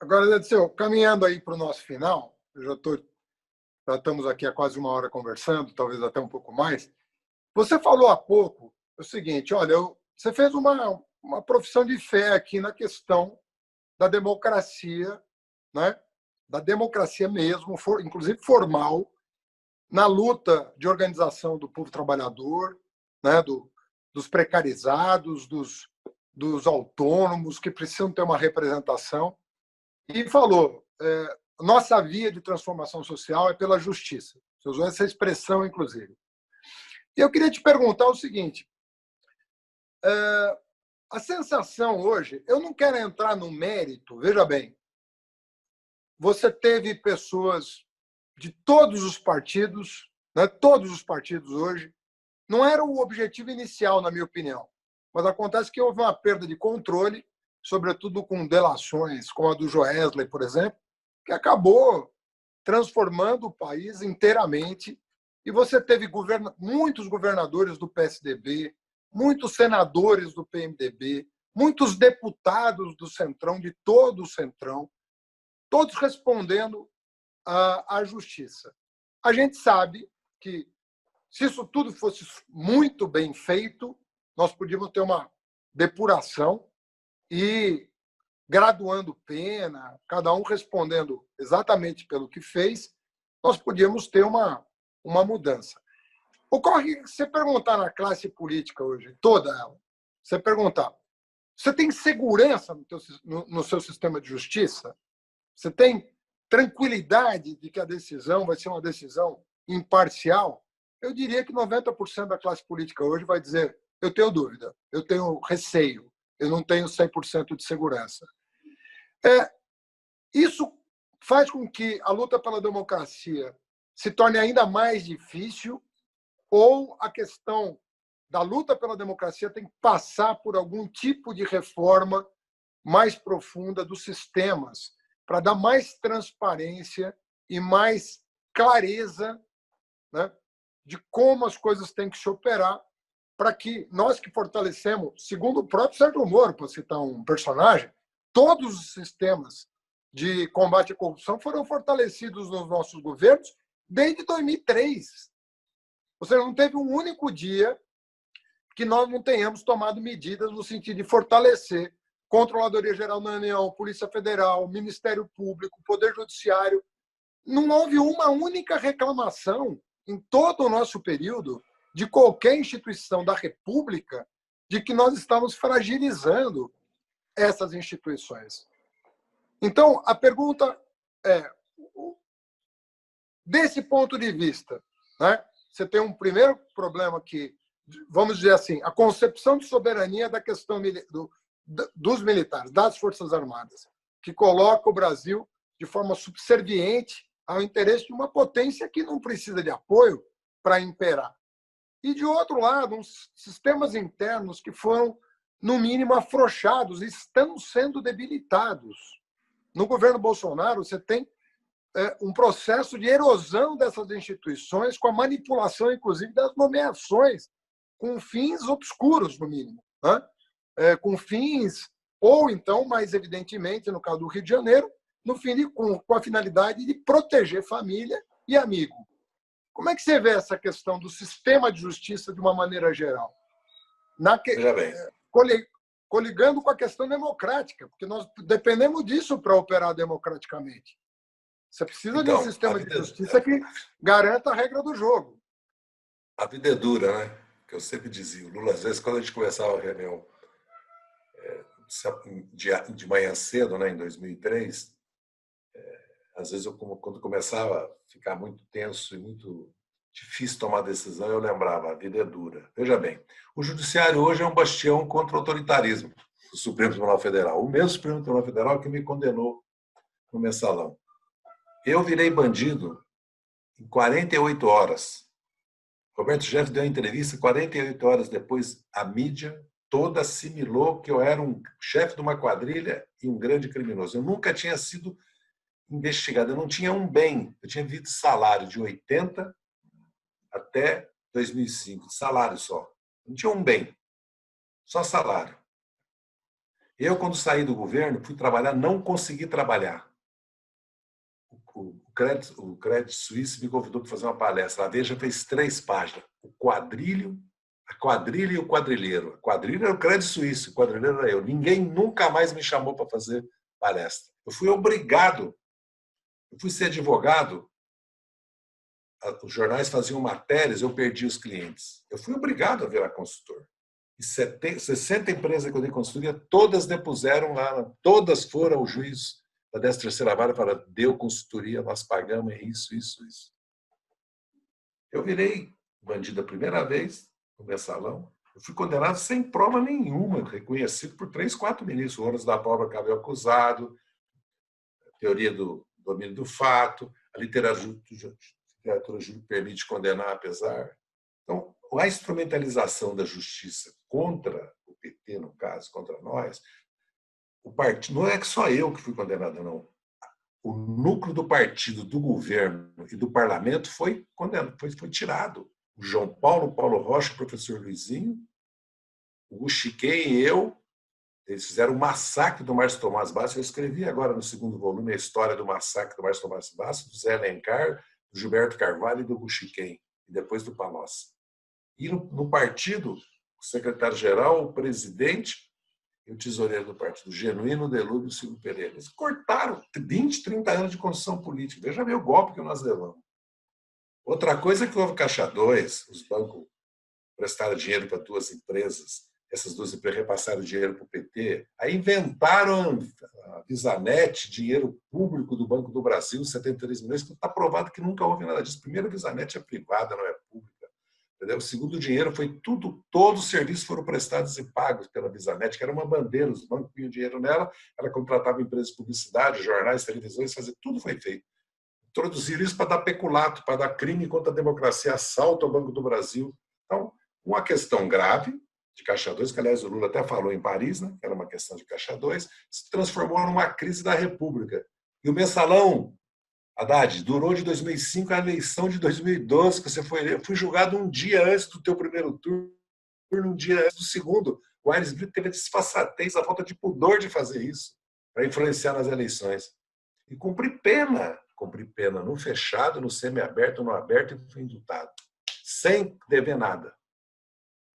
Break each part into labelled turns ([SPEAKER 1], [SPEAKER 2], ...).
[SPEAKER 1] Agora, Edson, caminhando aí para o nosso final, já estamos aqui há quase uma hora conversando, talvez até um pouco mais. Você falou há pouco o seguinte: olha, você fez uma profissão de fé aqui na questão da democracia, né? Da democracia mesmo, inclusive formal, na luta de organização do povo trabalhador, né? Dos precarizados, dos autônomos, que precisam ter uma representação. E falou: nossa via de transformação social é pela justiça. Você usou essa expressão, inclusive. E eu queria te perguntar o seguinte: a sensação hoje, eu não quero entrar no mérito, veja bem, você teve pessoas de todos os partidos, né, todos os partidos hoje, não era o objetivo inicial, na minha opinião, mas acontece que houve uma perda de controle, sobretudo com delações como a do Joesley, por exemplo, que acabou transformando o país inteiramente. E você teve muitos governadores do PSDB, muitos senadores do PMDB, muitos deputados do Centrão, de todo o Centrão, todos respondendo à justiça. A gente sabe que, se isso tudo fosse muito bem feito, nós podíamos ter uma depuração e graduando pena, cada um respondendo exatamente pelo que fez, nós podíamos ter uma mudança. Ocorre que você perguntar na classe política hoje, toda ela, você perguntar: você tem segurança no seu sistema de justiça? Você tem tranquilidade de que a decisão vai ser uma decisão imparcial? Eu diria que 90% da classe política hoje vai dizer: eu tenho dúvida, eu tenho receio, eu não tenho 100% de segurança. Isso faz com que a luta pela democracia se torne ainda mais difícil, ou a questão da luta pela democracia tem que passar por algum tipo de reforma mais profunda dos sistemas, para dar mais transparência e mais clareza, né, de como as coisas têm que se operar, para que nós que fortalecemos, segundo o próprio Sérgio Moro, para citar um personagem, todos os sistemas de combate à corrupção foram fortalecidos nos nossos governos desde 2003. Ou seja, não teve um único dia que nós não tenhamos tomado medidas no sentido de fortalecer Controladoria Geral da União, Polícia Federal, Ministério Público, Poder Judiciário. Não houve uma única reclamação em todo o nosso período de qualquer instituição da República de que nós estamos fragilizando essas instituições. Então, a pergunta é, desse ponto de vista, né, você tem um primeiro problema que, vamos dizer assim, a concepção de soberania da questão dos militares, das Forças Armadas, que coloca o Brasil de forma subserviente ao interesse de uma potência que não precisa de apoio para imperar. E, de outro lado, uns sistemas internos que foram, no mínimo, afrouxados, estão sendo debilitados. No governo Bolsonaro, você tem um processo de erosão dessas instituições, com a manipulação, inclusive, das nomeações, com fins obscuros, no mínimo, né? Com fins, ou então, mais evidentemente, no caso do Rio de Janeiro, no fim com a finalidade de proteger família e amigo. Como é que você vê essa questão do sistema de justiça de uma maneira geral?
[SPEAKER 2] Veja bem.
[SPEAKER 1] Coligando com a questão democrática, porque nós dependemos disso para operar democraticamente. Você precisa de um sistema de justiça que garanta a regra do jogo.
[SPEAKER 2] A vida é dura, né? Que eu sempre dizia. O Lula, às vezes, quando a gente começava a reunião de manhã cedo, né, em 2003, às vezes, quando começava a ficar muito tenso e muito difícil tomar decisão, eu lembrava: a vida é dura. Veja bem, o judiciário hoje é um bastião contra o autoritarismo do Supremo Tribunal Federal. O mesmo Supremo Tribunal Federal que me condenou no mensalão. Eu virei bandido em 48 horas. Roberto Jefferson deu uma entrevista, 48 horas depois, a mídia toda assimilou que eu era um chefe de uma quadrilha e um grande criminoso. Eu nunca tinha sido investigado, eu não tinha um bem. Eu tinha vivido salário de 80 até 2005, de salário só. Não tinha um bem, só salário. Eu, quando saí do governo, fui trabalhar, não consegui trabalhar. O Credit Suisse me convidou para fazer uma palestra. A Veja fez 3 páginas. A quadrilha e o quadrilheiro. A quadrilha era o Credit Suisse, o quadrilheiro era eu. Ninguém nunca mais me chamou para fazer palestra. Eu fui obrigado. Eu fui ser advogado. Os jornais faziam matérias, eu perdi os clientes. Eu fui obrigado a virar consultor. E 60 empresas que eu dei consultoria, todas depuseram lá, todas foram ao juiz da 13ª Vara e falaram, deu consultoria, nós pagamos, é isso, isso, isso. Eu virei bandido a primeira vez no mensalão. Eu fui condenado sem prova nenhuma, reconhecido por 3, 4 ministros. O ônus da prova cabelo acusado, a teoria do domínio do fato, a literatura permite condenar apesar. Então, a instrumentalização da justiça contra o PT, no caso, contra nós, o partido, não é que só eu que fui condenado, não. O núcleo do partido, do governo e do parlamento foi condenado, foi tirado. O João Paulo, Paulo Rocha, o professor Luizinho, o Chiquei e eu, eles fizeram o massacre do Márcio Tomás Bastos. Eu escrevi agora no 2º volume a história do massacre do Márcio Tomás Bastos, do Zé Alencar, do Gilberto Carvalho e do Guxiquem, e depois do Palocci. E no partido, o secretário-geral, o presidente e o tesoureiro do partido, Genuíno Delúbio e o Silvio Pereira. Eles cortaram 20, 30 anos de construção política. Veja bem o golpe que nós levamos. Outra coisa é que houve Caixa 2, os bancos prestaram dinheiro para 2 empresas, essas 2 empresas repassaram dinheiro para o PT, aí inventaram a Visanet, dinheiro público do Banco do Brasil, 73 milhões, que está provado que nunca houve nada disso. Primeiro, a Visanet é privada, não é pública. Entendeu? O segundo, dinheiro foi tudo, todos os serviços foram prestados e pagos pela Visanet, que era uma bandeira, os bancos punham dinheiro nela, ela contratava empresas de publicidade, jornais, televisões, fazia, tudo foi feito. Introduziram isso para dar peculato, para dar crime contra a democracia, assalto ao Banco do Brasil. Então, uma questão grave de Caixa 2, que aliás o Lula até falou em Paris, né, que era uma questão de Caixa 2, se transformou numa crise da República. E o mensalão, Haddad, durou de 2005 à eleição de 2012, que você foi, eu fui julgado um dia antes do teu primeiro turno, um dia antes do segundo. O Aires Brito teve a desfaçatez, a falta de pudor de fazer isso, para influenciar nas eleições. E cumpri pena no fechado, no semiaberto, no aberto e fui indultado, sem dever nada.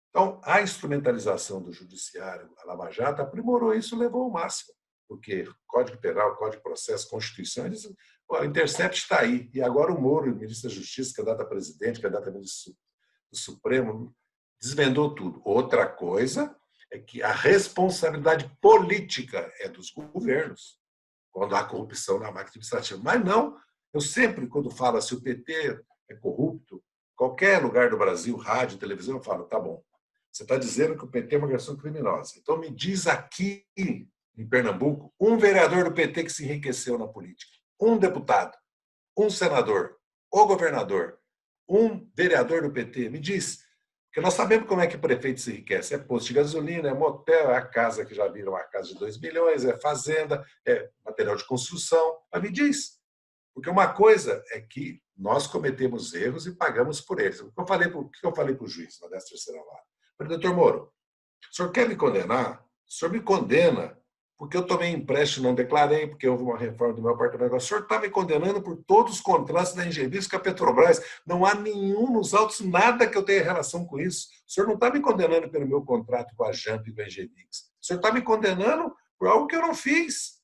[SPEAKER 2] Então, a instrumentalização do judiciário, a Lava Jato, aprimorou isso e levou ao máximo, porque Código Penal, Código de Processo, Constituição, eles, o Intercept está aí. E agora o Moro, o ministro da Justiça, candidato a presidente, candidato a ministro do Supremo, desvendou tudo. Outra coisa é que a responsabilidade política é dos governos, quando há corrupção na máquina administrativa. Mas não, eu sempre, quando falo se o PT é corrupto, qualquer lugar do Brasil, rádio, televisão, eu falo, tá bom, você está dizendo que o PT é uma organização criminosa. Então me diz aqui, em Pernambuco, um vereador do PT que se enriqueceu na política, um deputado, um senador, ou governador, um vereador do PT, me diz. Porque nós sabemos como é que o prefeito se enriquece. É posto de gasolina, é motel, é a casa que já viram uma casa de 2 milhões, é fazenda, é material de construção. Mas me diz. Porque uma coisa é que nós cometemos erros e pagamos por eles. O que eu falei para o juiz na 13ª Vara? Falei, doutor Moro, o senhor quer me condenar? O senhor me condena porque eu tomei empréstimo, não declarei, porque houve uma reforma do meu apartamento. O senhor está me condenando por todos os contratos da Engevix com a Petrobras. Não há nenhum nos autos, nada que eu tenha relação com isso. O senhor não está me condenando pelo meu contrato com a Jamp e com a Engevix. O senhor está me condenando por algo que eu não fiz.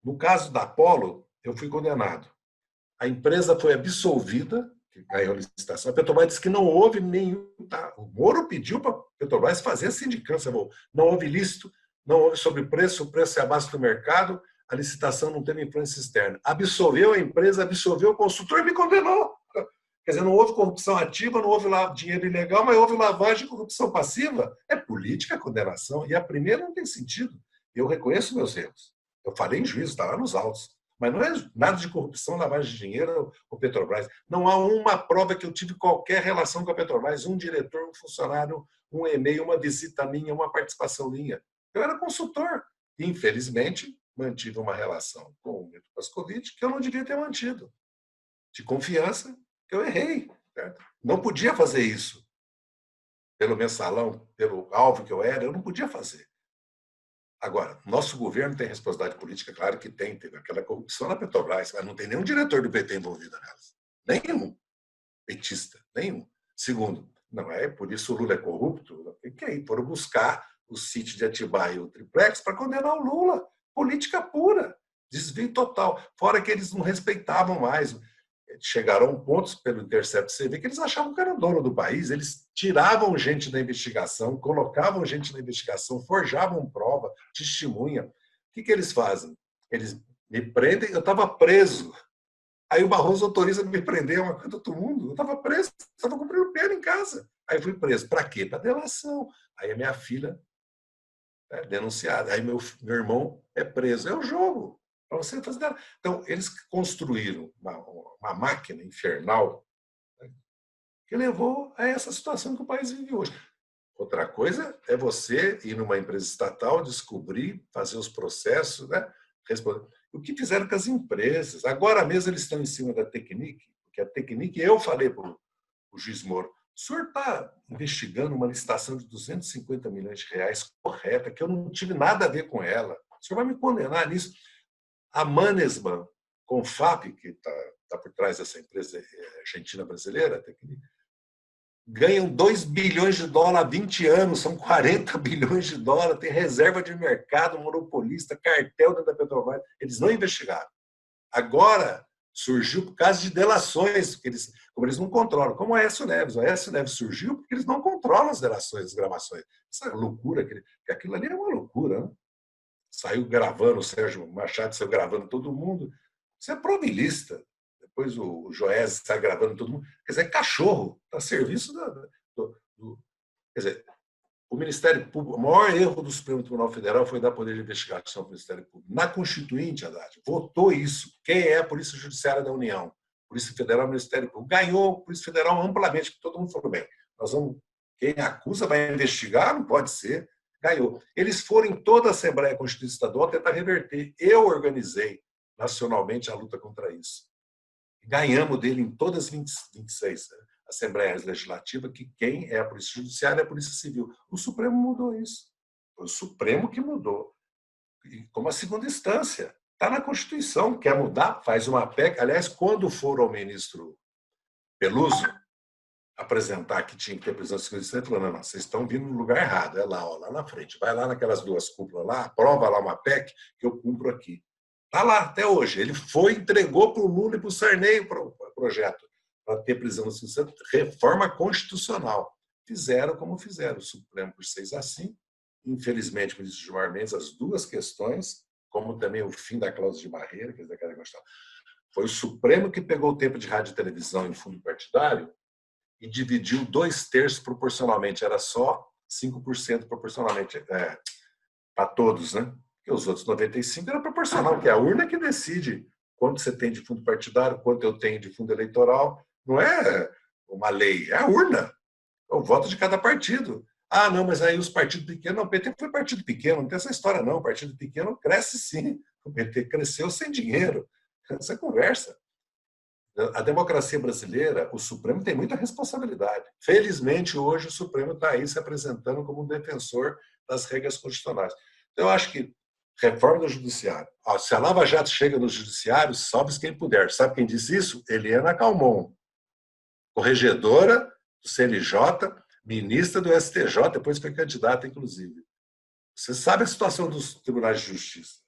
[SPEAKER 2] No caso da Apollo, eu fui condenado. A empresa foi absolvida, que ganhou a licitação. A Petrobras disse que não houve nenhum... Tá? O Moro pediu para a Petrobras fazer a sindicância. Não houve lícito, não houve sobrepreço, o preço é abaixo do mercado, a licitação não teve influência externa. Absolveu a empresa, absolveu o consultor e me condenou. Quer dizer, não houve corrupção ativa, não houve dinheiro ilegal, mas houve lavagem e corrupção passiva. É política a condenação. E a primeira não tem sentido. Eu reconheço meus erros. Eu falei em juízo, está lá nos autos. Mas não é nada de corrupção, lavagem de dinheiro ou Petrobras. Não há uma prova que eu tive qualquer relação com a Petrobras, um diretor, um funcionário, um e-mail, uma visita minha, uma participação minha. Eu era consultor. E, infelizmente, mantive uma relação com o Milton Pascovitch que eu não devia ter mantido. De confiança, que eu errei. Certo? Não podia fazer isso. Pelo mensalão, pelo alvo que eu era, eu não podia fazer. Agora, nosso governo tem responsabilidade política, claro que tem. Teve aquela corrupção na Petrobras, mas não tem nenhum diretor do PT envolvido nelas. Nenhum petista, nenhum. Segundo, não é por isso o Lula é corrupto, tem que ir foram buscar o sítio de Atibaia e o triplex para condenar o Lula. Política pura, desvio total. Fora que eles não respeitavam mais. Chegaram a um ponto, pelo Intercept CV, que eles achavam que era dono do país, eles tiravam gente da investigação, colocavam gente na investigação, forjavam prova, testemunha. O que eles fazem? Eles me prendem, eu estava preso. Aí o Barroso autoriza me prender, uma coisa de todo mundo. Eu estava preso, estava cumprindo pena em casa. Aí fui preso. Para quê? Para delação. Aí a minha filha é denunciada. Aí meu irmão é preso. É o jogo. Para você fazer nada. Então, eles construíram uma máquina infernal, né, que levou a essa situação que o país vive hoje. Outra coisa é você ir numa empresa estatal, descobrir, fazer os processos, né, responder. O que fizeram com as empresas? Agora mesmo eles estão em cima da Tecnic, porque a Tecnic, eu falei para o juiz Moro, o senhor está investigando uma licitação de 250 milhões de reais correta, que eu não tive nada a ver com ela. O senhor vai me condenar nisso? A Mannesmann, Confap, que está por trás dessa empresa argentina brasileira, ganham 2 bilhões de dólares há 20 anos, são 40 bilhões de dólares, tem reserva de mercado, monopolista, cartel dentro da Petrobras. Eles não investigaram. Agora surgiu por causa de delações, porque como eles não controlam, como o Aécio Neves. O Aécio Neves surgiu porque eles não controlam as delações, as gravações. Essa loucura, que aquilo ali é uma loucura, né? Saiu gravando, o Sérgio Machado saiu gravando todo mundo. Isso é provilista. Depois o Joés está gravando todo mundo. Quer dizer, é cachorro, está a serviço do. Quer dizer, o Ministério Público, o maior erro do Supremo Tribunal Federal foi dar poder de investigação ao Ministério Público. Na Constituinte, Haddad, votou isso. Quem é a Polícia Judiciária da União? Polícia Federal e Ministério Público. Ganhou a Polícia Federal amplamente, porque todo mundo falou bem. Nós vamos. Quem acusa vai investigar? Não pode ser. Ganhou. Eles foram em toda a Assembleia Constituinte Estadual tentar reverter. Eu organizei nacionalmente a luta contra isso. Ganhamos dele em todas as 26 Assembleias Legislativas, que quem é a Polícia Judiciária é a Polícia Civil. O Supremo mudou isso. Foi o Supremo que mudou. E como a segunda instância. Está na Constituição. Quer mudar? Faz uma PEC. Aliás, quando for ao ministro Peluso apresentar que tinha que ter prisão de segunda instância, ele falou, não, vocês estão vindo no lugar errado. É lá, ó, lá na frente. Vai lá naquelas duas cúpulas lá, aprova lá uma PEC que eu cumpro aqui. Está lá até hoje. Ele foi, entregou para o Lula e para o Sarney o projeto para ter prisão de reforma constitucional. Fizeram como fizeram. O Supremo por 6-5. Infelizmente, o ministro Gilmar Mendes, as duas questões, como também o fim da cláusula de barreira, que eles querem gostar. Foi o Supremo que pegou o tempo de rádio e televisão em fundo partidário e dividiu 2/3 proporcionalmente. Era só 5% proporcionalmente para todos, né? Porque os outros 95% era proporcional, que é a urna que decide quanto você tem de fundo partidário, quanto eu tenho de fundo eleitoral. Não é uma lei, é a urna. É o voto de cada partido. Ah, não, mas aí os partidos pequenos... Não, o PT foi partido pequeno, não tem essa história, não. O partido pequeno cresce sim. O PT cresceu sem dinheiro. Essa é conversa. A democracia brasileira, o Supremo tem muita responsabilidade. Felizmente, hoje, o Supremo está aí se apresentando como um defensor das regras constitucionais. Então, eu acho que reforma do judiciário. Se a Lava Jato chega no judiciário, salve quem puder. Sabe quem disse isso? Eliana Calmon, corregedora do CNJ, ministra do STJ, depois foi candidata, inclusive. Você sabe a situação dos tribunais de justiça.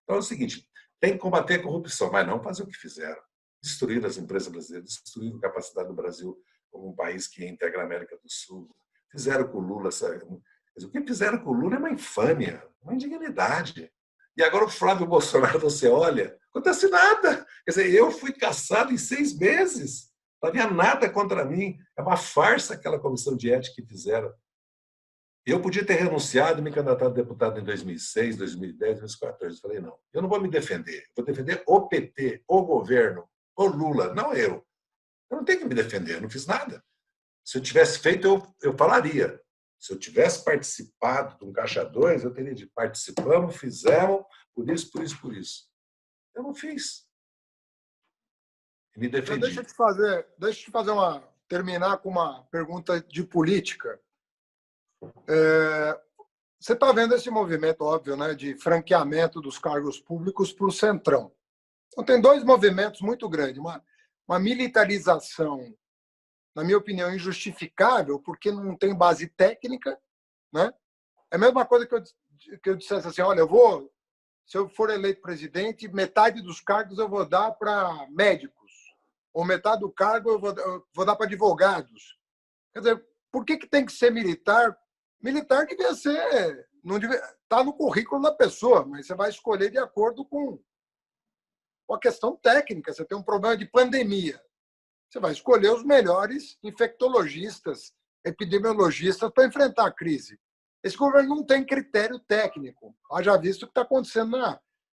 [SPEAKER 2] Então é o seguinte, tem que combater a corrupção, mas não fazer o que fizeram. Destruir as empresas brasileiras, destruir a capacidade do Brasil como um país que integra a América do Sul. Fizeram com o Lula... O que fizeram com o Lula é uma infâmia, uma indignidade. E agora o Flávio Bolsonaro, você olha, não acontece nada. Quer dizer, eu fui cassado em 6 meses. Não havia nada contra mim. É uma farsa aquela comissão de ética que fizeram. Eu podia ter renunciado e me candidatado a deputado em 2006, 2010, 2014. Eu falei, não, eu não vou me defender. Eu vou defender o PT, o governo, o Lula, não eu. Eu não tenho que me defender, eu não fiz nada. Se eu tivesse feito, eu falaria. Se eu tivesse participado de um Caixa 2, eu teria dito, participamos, fizemos, por isso, por isso, por isso. Eu não fiz. E me defendi.
[SPEAKER 1] Deixa eu te fazer terminar com uma pergunta de política. você está vendo esse movimento, óbvio, né, de franqueamento dos cargos públicos para o Centrão. Então, tem dois movimentos muito grandes. Uma militarização, na minha opinião, injustificável, porque não tem base técnica. Né? É a mesma coisa que eu dissesse assim, olha, se eu for eleito presidente, metade dos cargos eu vou dar para médicos, ou metade do cargo eu vou dar para advogados. Quer dizer, por que tem que ser militar? Militar devia ser, não devia, tá no currículo da pessoa, mas você vai escolher de acordo com a questão técnica. Você tem um problema de pandemia, você vai escolher os melhores infectologistas, epidemiologistas para enfrentar a crise. Esse governo não tem critério técnico. Haja visto o que está acontecendo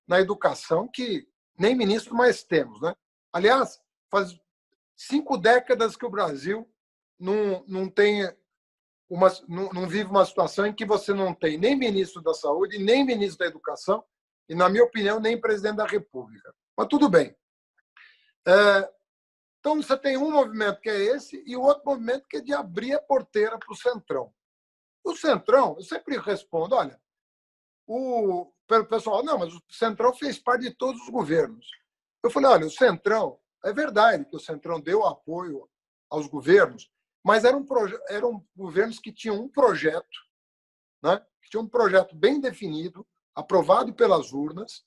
[SPEAKER 1] na educação, que nem ministro mais temos. Né? Aliás, faz 5 décadas que o Brasil não vive uma situação em que você não tem nem ministro da Saúde, nem ministro da Educação, e, na minha opinião, nem presidente da República. Mas tudo bem. Então, você tem um movimento que é esse e o outro movimento que é de abrir a porteira para o Centrão. O Centrão, eu sempre respondo, olha, o pessoal, não, mas o Centrão fez parte de todos os governos. Eu falei, olha, o Centrão, é verdade que o Centrão deu apoio aos governos, mas eram governos que tinham um projeto, né? Que tinham um projeto bem definido, aprovado pelas urnas,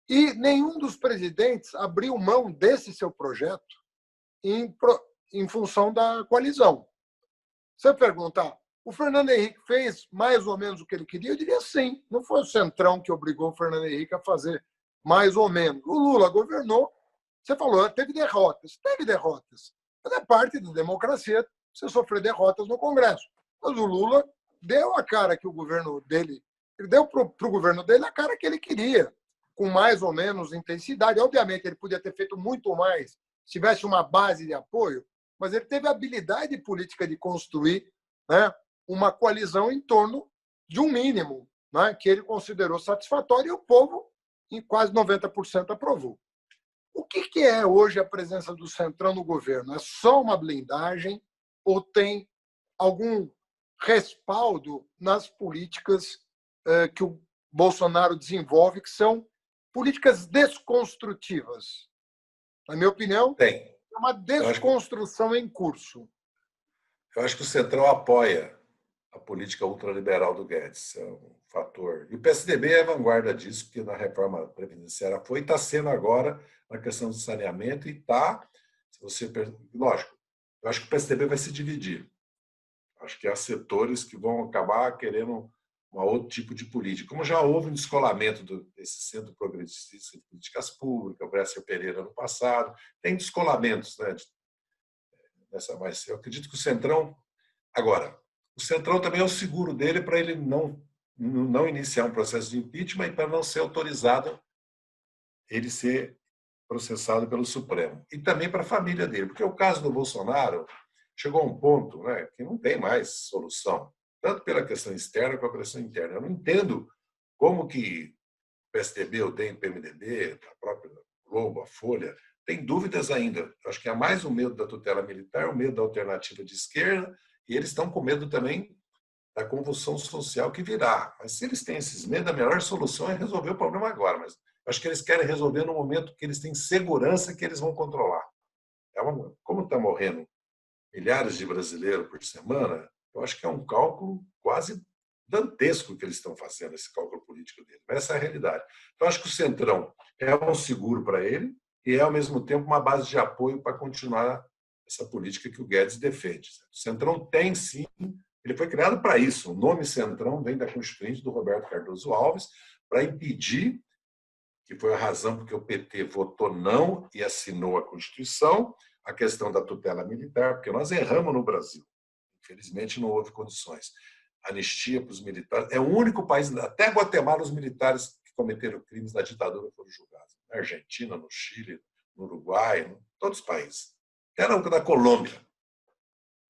[SPEAKER 1] e nenhum dos presidentes abriu mão desse seu projeto em função da coalizão. Você perguntar, o Fernando Henrique fez mais ou menos o que ele queria? Eu diria sim. Não foi o Centrão que obrigou o Fernando Henrique a fazer mais ou menos. O Lula governou. Você falou, teve derrotas. Teve derrotas. Mas é parte da democracia você sofrer derrotas no Congresso. Mas o Lula deu a cara que o governo dele... Ele deu para o governo dele a cara que ele queria, com mais ou menos intensidade. Obviamente, ele podia ter feito muito mais se tivesse uma base de apoio, mas ele teve a habilidade política de construir, né, uma coalizão em torno de um mínimo, né, que ele considerou satisfatório e o povo, em quase 90%, aprovou. O que é hoje a presença do Centrão no governo? É só uma blindagem ou tem algum respaldo nas políticas que o Bolsonaro desenvolve, que são políticas desconstrutivas? Na minha opinião,
[SPEAKER 2] Tem.
[SPEAKER 1] é uma desconstrução em curso.
[SPEAKER 2] Eu acho que o Centrão apoia a política ultraliberal do Guedes. É um fator. E o PSDB é a vanguarda disso, porque na reforma previdenciária foi e está sendo agora na questão do saneamento e está. Se você, lógico, eu acho que o PSDB vai se dividir. Acho que há setores que vão acabar querendo um outro tipo de política. Como já houve um descolamento desse centro progressista de políticas públicas, o Bresser Pereira no passado, tem descolamentos, né? Mas eu acredito que o Centrão. Agora, o Centrão também é o seguro dele para ele não iniciar um processo de impeachment e para não ser autorizado ele ser processado pelo Supremo. E também para a família dele, porque o caso do Bolsonaro chegou a um ponto, né, que não tem mais solução, tanto pela questão externa quanto pela questão interna. Eu não entendo como que o PSDB, o DEM, o PMDB, a própria Globo, a Folha, tem dúvidas ainda. Eu acho que há mais o medo da tutela militar, o medo da alternativa de esquerda, e eles estão com medo também da convulsão social que virá. Mas se eles têm esses medos, a melhor solução é resolver o problema agora. Mas acho que eles querem resolver no momento que eles têm segurança que eles vão controlar. Como está morrendo milhares de brasileiros por semana, eu acho que é um cálculo quase dantesco que eles estão fazendo, esse cálculo político dele. Essa é a realidade. Então, acho que o Centrão é um seguro para ele e é, ao mesmo tempo, uma base de apoio para continuar essa política que o Guedes defende. O Centrão tem, sim, ele foi criado para isso. O nome Centrão vem da Constituinte do Roberto Cardoso Alves, para impedir, que foi a razão porque o PT votou não e assinou a Constituição, a questão da tutela militar, porque nós erramos no Brasil. Infelizmente, não houve condições. Anistia para os militares. É o único país, até Guatemala, os militares que cometeram crimes na ditadura foram julgados. Na Argentina, no Chile, no Uruguai, em todos os países. Até na Colômbia.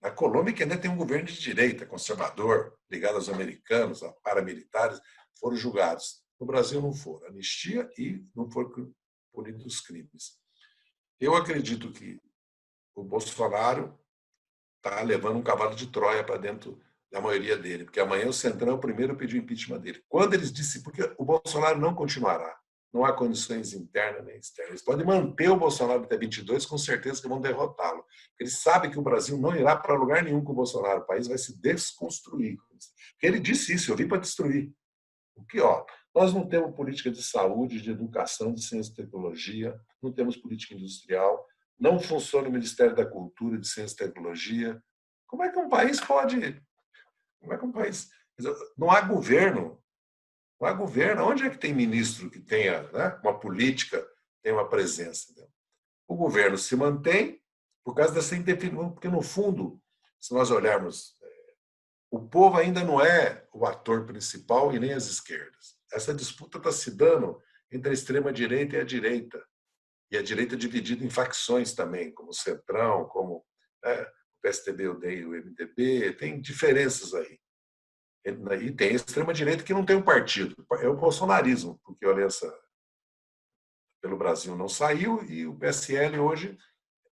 [SPEAKER 2] Na Colômbia, que ainda tem um governo de direita, conservador, ligado aos americanos, a paramilitares, foram julgados. No Brasil não foram. Anistia e não foram punidos os crimes. Eu acredito que o Bolsonaro está levando um cavalo de Troia para dentro da maioria dele, porque amanhã o Centrão é o primeiro a pedir o impeachment dele. Quando eles disseram, porque o Bolsonaro não continuará, não há condições internas nem externas. Eles podem manter o Bolsonaro até 22, com certeza que vão derrotá-lo. Eles sabem que o Brasil não irá para lugar nenhum com o Bolsonaro, o país vai se desconstruir. Porque ele disse isso, eu vim para destruir. O que, ó, nós não temos política de saúde, de educação, de ciência e tecnologia, não temos política industrial, não funciona o Ministério da Cultura, de Ciência e Tecnologia. Como é que um país pode... Como é que um país... Não há governo. Não há governo. Onde é que tem ministro que tenha, né, uma política, tem uma presença? Né? O governo se mantém por causa dessa indefinição, porque, no fundo, se nós olharmos, o povo ainda não é o ator principal e nem as esquerdas. Essa disputa está se dando entre a extrema-direita e a direita. E a direita é dividida em facções também, como o Centrão, como o PSDB odeia o MDB, tem diferenças aí. E tem a extrema-direita que não tem um partido, é o bolsonarismo, porque a Aliança pelo Brasil não saiu e o PSL hoje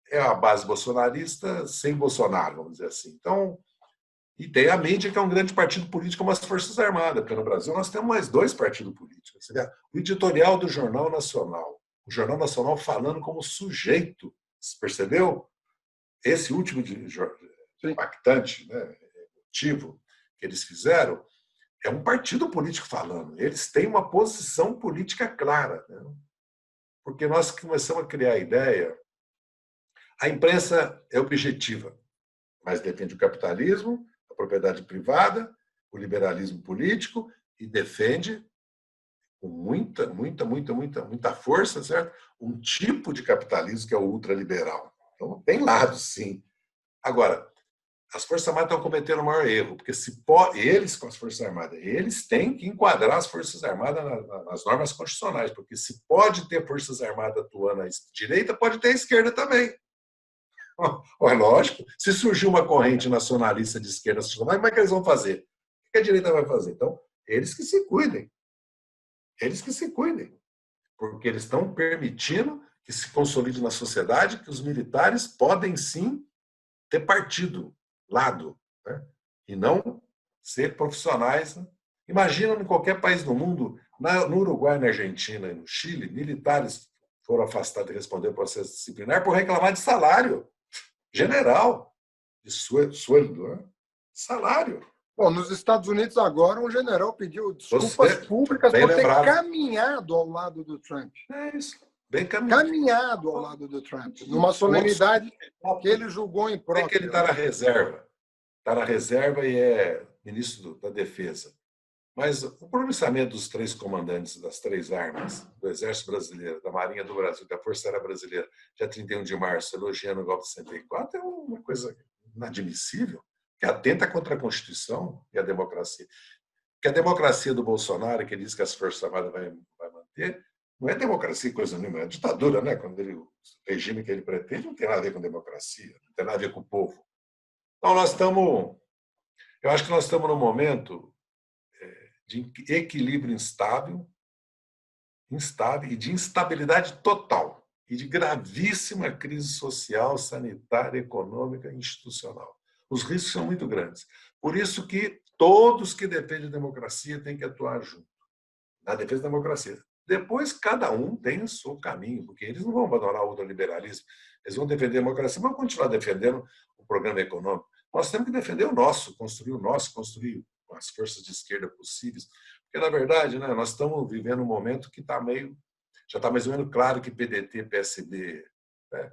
[SPEAKER 2] é a base bolsonarista sem Bolsonaro, vamos dizer assim. Então, e tem a mídia, que é um grande partido político, como as Forças Armadas, porque no Brasil nós temos mais 2 partidos políticos. O editorial do Jornal Nacional, o Jornal Nacional falando como sujeito, você percebeu? Esse último impactante, né, motivo que eles fizeram, é um partido político falando. Eles têm uma posição política clara. Né? Porque nós começamos a criar a ideia. A imprensa é objetiva, mas defende o capitalismo, a propriedade privada, o liberalismo político e defende com muita força, certo? Um tipo de capitalismo que é o ultraliberal. Então, tem lados, sim. Agora, as Forças Armadas estão cometendo o maior erro, porque eles, com as Forças Armadas, eles têm que enquadrar as Forças Armadas nas normas constitucionais, porque se pode ter Forças Armadas atuando à direita, pode ter à esquerda também. É lógico, se surgir uma corrente nacionalista de esquerda, como é que eles vão fazer? O que a direita vai fazer? Então, eles que se cuidem. Eles que se cuidem. Porque eles estão permitindo que se consolide na sociedade que os militares podem sim ter partido, lado, né? E não ser profissionais. Né? Imagina em qualquer país do mundo, no Uruguai, na Argentina e no Chile, militares foram afastados de responder ao processo disciplinar por reclamar de salário. General, de sueldo, né? Salário.
[SPEAKER 1] Bom, nos Estados Unidos agora um general pediu desculpas públicas por ter caminhado ao lado do Trump.
[SPEAKER 2] É isso, bem
[SPEAKER 1] caminhado ao lado do Trump, numa solenidade que ele julgou imprópria.
[SPEAKER 2] É que ele está na reserva. Está na reserva e é ministro da Defesa. Mas o pronunciamento dos 3 comandantes das 3 armas, do Exército Brasileiro, da Marinha do Brasil, da Força Aérea Brasileira, dia 31 de março, elogiando o golpe de 64, é uma coisa inadmissível, que atenta contra a Constituição e a democracia. Porque a democracia do Bolsonaro, que diz que as Forças Armadas vai manter, não é democracia coisa nenhuma, é ditadura, né? Quando o regime que ele pretende não tem nada a ver com democracia, não tem nada a ver com o povo. Então, eu acho que nós estamos num momento de equilíbrio instável e de instabilidade total e de gravíssima crise social, sanitária, econômica e institucional. Os riscos são muito grandes. Por isso que todos que defendem a democracia têm que atuar junto, na defesa da democracia. Depois, cada um tem o seu caminho, porque eles não vão abandonar o ultraliberalismo, eles vão defender a democracia, mas vão continuar defendendo o programa econômico. Nós temos que defender o nosso, construir com as forças de esquerda possíveis, porque, na verdade, né, nós estamos vivendo um momento que já está mais ou menos claro que PDT, PSD, né,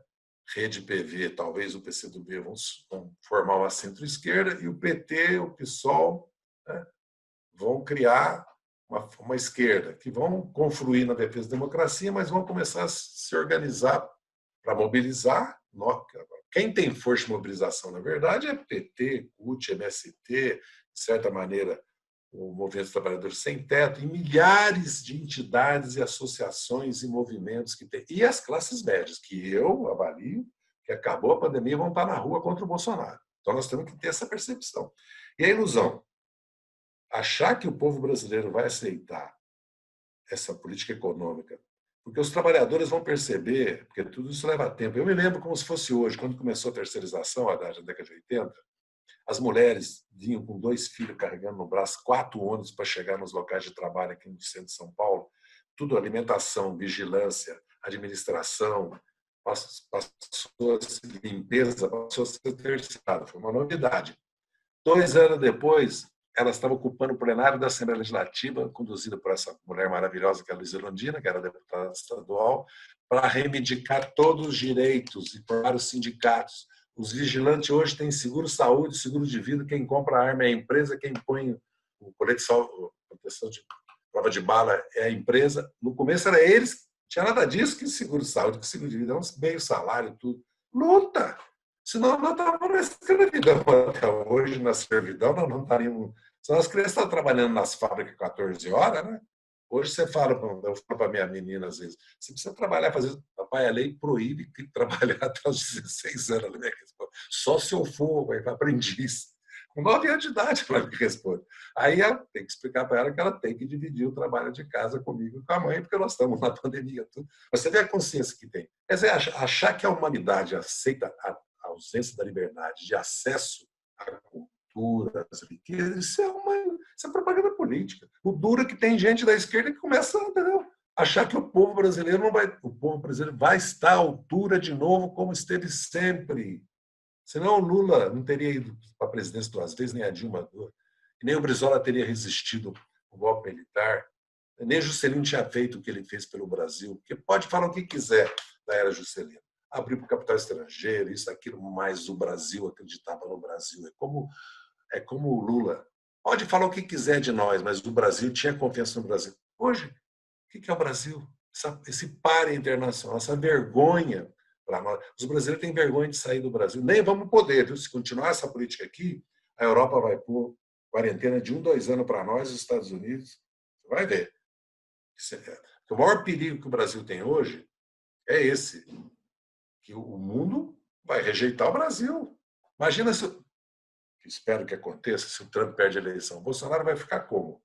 [SPEAKER 2] Rede PV, talvez o PCdoB vão formar uma centro-esquerda e o PT, o PSOL, né, vão criar uma esquerda, que vão confluir na defesa da democracia, mas vão começar a se organizar para mobilizar. Quem tem força de mobilização, na verdade, é PT, CUT, MST, de certa maneira, o Movimento dos Trabalhadores Sem Teto, e milhares de entidades e associações e movimentos que tem. E as classes médias, que eu avalio que acabou a pandemia vão estar na rua contra o Bolsonaro. Então nós temos que ter essa percepção. E a ilusão, achar que o povo brasileiro vai aceitar essa política econômica, porque os trabalhadores vão perceber, porque tudo isso leva tempo. Eu me lembro como se fosse hoje, quando começou a terceirização, na década de 80, As mulheres vinham com 2 filhos carregando no braço, 4 ônibus para chegar nos locais de trabalho aqui no centro de São Paulo. Tudo alimentação, vigilância, administração, passou a ser limpeza, passou a ser terceirada. Foi uma novidade. 2 anos depois, ela estava ocupando o plenário da Assembleia Legislativa, conduzida por essa mulher maravilhosa, que é a Luísa Erundina, que era deputada estadual, para reivindicar todos os direitos e formar os sindicatos. Os vigilantes hoje têm seguro-saúde, seguro de vida. Quem compra a arma é a empresa, quem põe o colete de proteção de prova de bala é a empresa. No começo era eles, não tinha nada disso, que seguro-saúde, que seguro de vida, é um meio salário, tudo. Luta! Senão nós estávamos na escravidão até hoje, na servidão, nós não estaríamos. Senão as crianças estão trabalhando nas fábricas 14 horas, né? Hoje você fala, eu falo para minha menina às vezes, você precisa trabalhar, fazer. Papai, a lei proíbe trabalhar até os 16 anos. Ela me responde, só se eu for aprendiz. Com 9 anos de idade, ela me responde. Aí ela tem que explicar para ela que ela tem que dividir o trabalho de casa comigo e com a mãe, porque nós estamos na pandemia. Tudo. Mas você vê a consciência que tem. Quer dizer, achar que a humanidade aceita a ausência da liberdade de acesso à cultura, às riquezas, isso é propaganda política. O duro é que tem gente da esquerda que começa a achar que o povo brasileiro não vai, o povo brasileiro vai estar à altura de novo como esteve sempre. Senão o Lula não teria ido para a presidência 2 vezes, nem a Dilma, nem o Brizola teria resistido ao golpe militar, nem Juscelino tinha feito o que ele fez pelo Brasil, porque pode falar o que quiser da era Juscelino. Abriu para o capital estrangeiro, isso, aquilo, mas o Brasil acreditava no Brasil. É como o Lula. Pode falar o que quiser de nós, mas o Brasil tinha confiança no Brasil. Hoje, o que é o Brasil? Esse páreo internacional, essa vergonha para nós. Os brasileiros têm vergonha de sair do Brasil. Nem vamos poder, viu? Se continuar essa política aqui, a Europa vai pôr quarentena de 1, 2 anos para nós, os Estados Unidos. Você vai ver. O maior perigo que o Brasil tem hoje é esse, que o mundo vai rejeitar o Brasil. Imagina se, espero que aconteça, se o Trump perde a eleição. O Bolsonaro vai ficar como?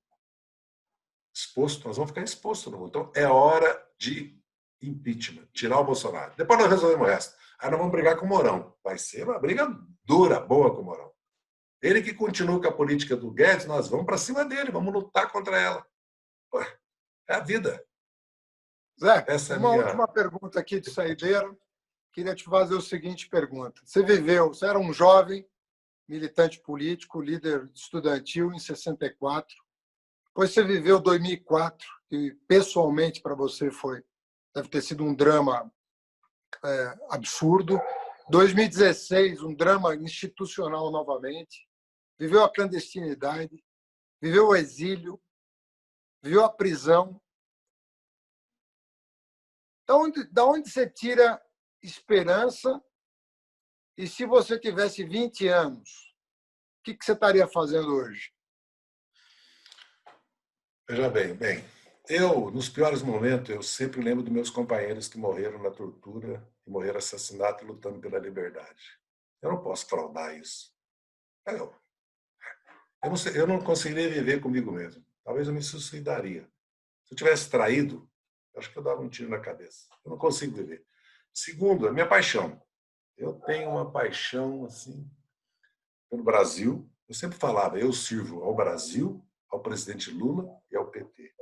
[SPEAKER 2] Exposto, nós vamos ficar expostos no mundo. Então, é hora de impeachment, tirar o Bolsonaro. Depois nós resolvemos o resto. Aí nós vamos brigar com o Mourão. Vai ser uma briga dura, boa com o Mourão. Ele que continua com a política do Guedes, nós vamos para cima dele, vamos lutar contra ela. É a vida.
[SPEAKER 1] Zé, uma última pergunta aqui de saideira. Queria te fazer a seguinte pergunta. Você era um jovem, militante político, líder estudantil em 64. Depois você viveu 2004, que pessoalmente para você deve ter sido um drama absurdo. 2016, um drama institucional novamente. Viveu a clandestinidade, viveu o exílio, viveu a prisão. Da onde você tira esperança? E se você tivesse 20 anos, o que você estaria fazendo hoje?
[SPEAKER 2] Veja bem, eu, nos piores momentos, eu sempre lembro dos meus companheiros que morreram na tortura e morreram assassinados lutando pela liberdade. Eu não posso fraudar isso. Eu não conseguiria viver comigo mesmo. Talvez eu me suicidaria. Se eu tivesse traído, acho que eu dava um tiro na cabeça. Eu não consigo viver. Segundo, a minha paixão. Eu tenho uma paixão assim pelo Brasil. Eu sempre falava, eu sirvo ao Brasil, ao presidente Lula e ao PT.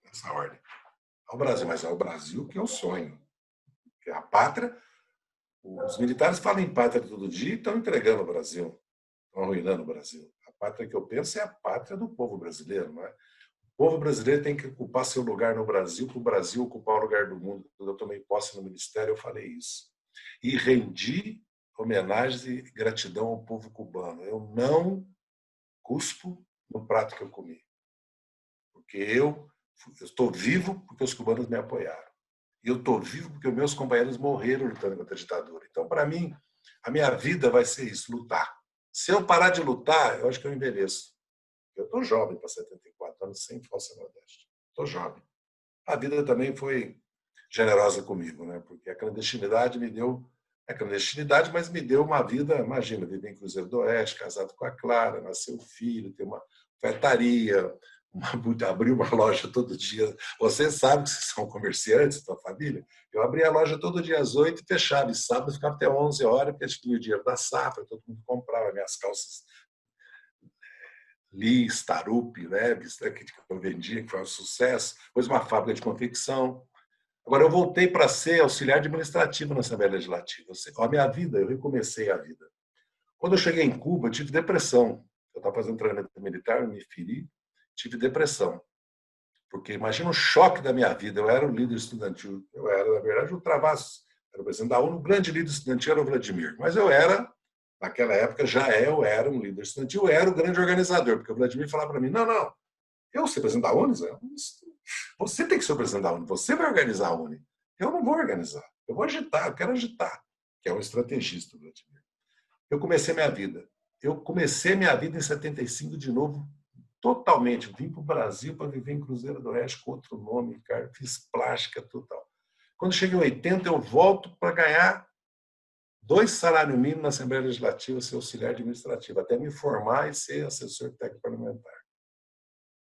[SPEAKER 2] Nessa ordem. Ao Brasil, mas é o Brasil que eu sonho. Que é a pátria. Os militares falam em pátria todo dia e estão entregando o Brasil. Estão arruinando o Brasil. A pátria que eu penso é a pátria do povo brasileiro, não é? O povo brasileiro tem que ocupar seu lugar no Brasil, para o Brasil ocupar o lugar do mundo. Quando eu tomei posse no ministério, eu falei isso. E rendi homenagens e gratidão ao povo cubano. Eu não cuspo no prato que eu comi. Porque eu estou vivo porque os cubanos me apoiaram. E eu estou vivo porque meus companheiros morreram lutando contra a ditadura. Então, para mim, a minha vida vai ser isso, lutar. Se eu parar de lutar, eu acho que eu envelheço. Eu estou jovem para 74 anos, sem falsa modéstia. Estou jovem. A vida também foi generosa comigo, né? Porque a clandestinidade me deu clandestinidade, mas me deu uma vida, imagina, viver em Cruzeiro do Oeste, casado com a Clara, nasceu filho, ter uma ofertaria, abrir uma loja todo dia. Você sabe que vocês são comerciantes, sua família. Eu abria a loja todo dia às 8 e fechava. E sábado ficava até 11 horas, porque a gente tinha o dinheiro da safra, todo mundo comprava minhas calças Lis, Tarup, Leves, né, que eu vendia, que foi um sucesso. Depois uma fábrica de confecção. Agora, eu voltei para ser auxiliar administrativo na Assembleia Legislativa. A minha vida, eu recomecei a vida. Quando eu cheguei em Cuba, eu tive depressão. Eu estava fazendo treinamento militar, me feri, tive depressão. Porque imagina o choque da minha vida. Eu era o líder estudantil. Eu era, na verdade, o Travassos, era o presidente da ONU. O grande líder estudantil era o Vladimir. Mas eu era, naquela época, eu era um líder estudantil. Eu era o grande organizador. Porque o Vladimir falava para mim, não, eu ser presidente da ONU? Você tem que ser o presidente da ONU. Você vai organizar a ONU. Eu não vou organizar. Eu vou agitar. Eu quero agitar. Que é um estrategista, o Vladimir. Eu comecei minha vida. Eu comecei minha vida em 75 de novo, totalmente. Vim para o Brasil para viver em Cruzeiro do Oeste com outro nome, cara. Fiz plástica total. Quando cheguei em 80, eu volto para ganhar 2 salários mínimos na Assembleia Legislativa, ser auxiliar administrativo, até me formar e ser assessor técnico parlamentar.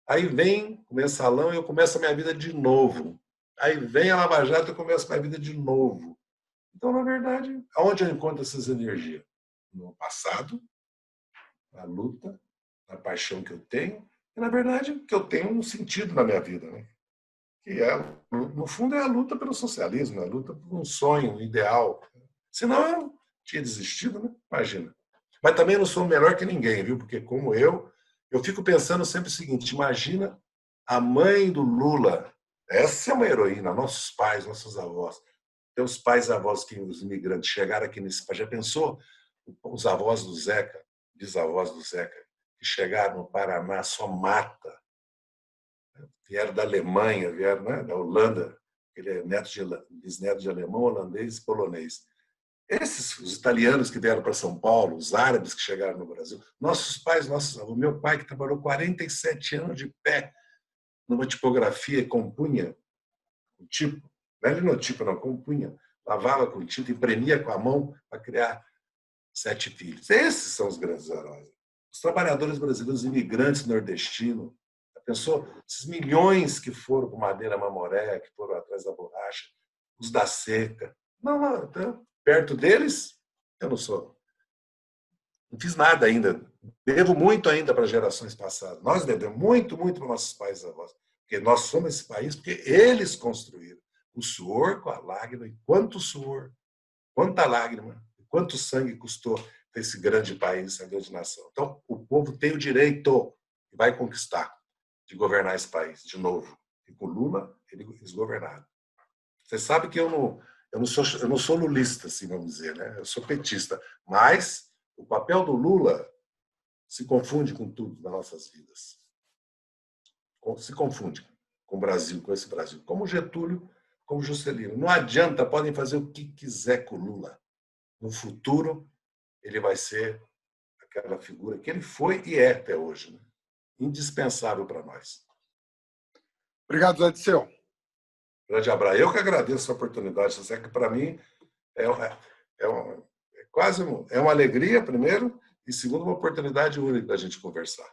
[SPEAKER 2] Aí vem o mensalão e eu começo a minha vida de novo. Aí vem a Lava Jato e eu começo a minha vida de novo. Então, na verdade, aonde eu encontro essas energias? No passado, na luta, na paixão que eu tenho, e, na verdade, que eu tenho um sentido na minha vida, né? Que é, no fundo, é a luta pelo socialismo, a luta por um sonho, um ideal. Senão eu tinha desistido, né? Imagina. Mas também não sou melhor que ninguém, viu? Porque, como eu fico pensando sempre o seguinte: imagina a mãe do Lula. Essa é uma heroína, nossos pais, nossos avós. Teus pais e avós, que os imigrantes chegaram aqui nesse país. Já pensou? Os avós do Zeca, bisavós do Zeca, que chegaram no Paraná, só mata. Vieram da Alemanha, vieram, né, da Holanda, ele é bisneto de alemão, holandês e polonês. Os italianos que vieram para São Paulo, os árabes que chegaram no Brasil, nossos pais, o meu pai que trabalhou 47 anos de pé numa tipografia, compunha o tipo, não é linotipo, não, compunha, lavava com tinta, imprimia com a mão para criar 7 filhos. Esses são os grandes heróis. Os trabalhadores brasileiros, imigrantes nordestinos, pensou? Esses milhões que foram para Madeira Mamoré, que foram atrás da borracha, os da seca. Não, então, perto deles, eu não fiz nada ainda. Devo muito ainda para gerações passadas. Nós devemos muito, muito para nossos pais e avós. Porque nós somos esse país porque eles construíram. O suor com a lágrima. E quanto suor, quanta lágrima, quanto sangue custou esse grande país, essa grande nação. Então, o povo tem o direito e vai conquistar de governar esse país de novo. E com Lula, eles governaram. Você sabe que eu não sou lulista, assim, vamos dizer, né? Eu sou petista. Mas o papel do Lula se confunde com tudo nas nossas vidas. Se confunde com o Brasil, com esse Brasil. Como Getúlio, como Juscelino. Não adianta, podem fazer o que quiser com o Lula. No futuro, ele vai ser aquela figura que ele foi e é até hoje, né? Indispensável para nós.
[SPEAKER 1] Obrigado, Zé Disseu.
[SPEAKER 2] Grande abraço. Eu que agradeço a oportunidade. Você que para mim é quase uma alegria, primeiro, e segundo, uma oportunidade única da gente conversar.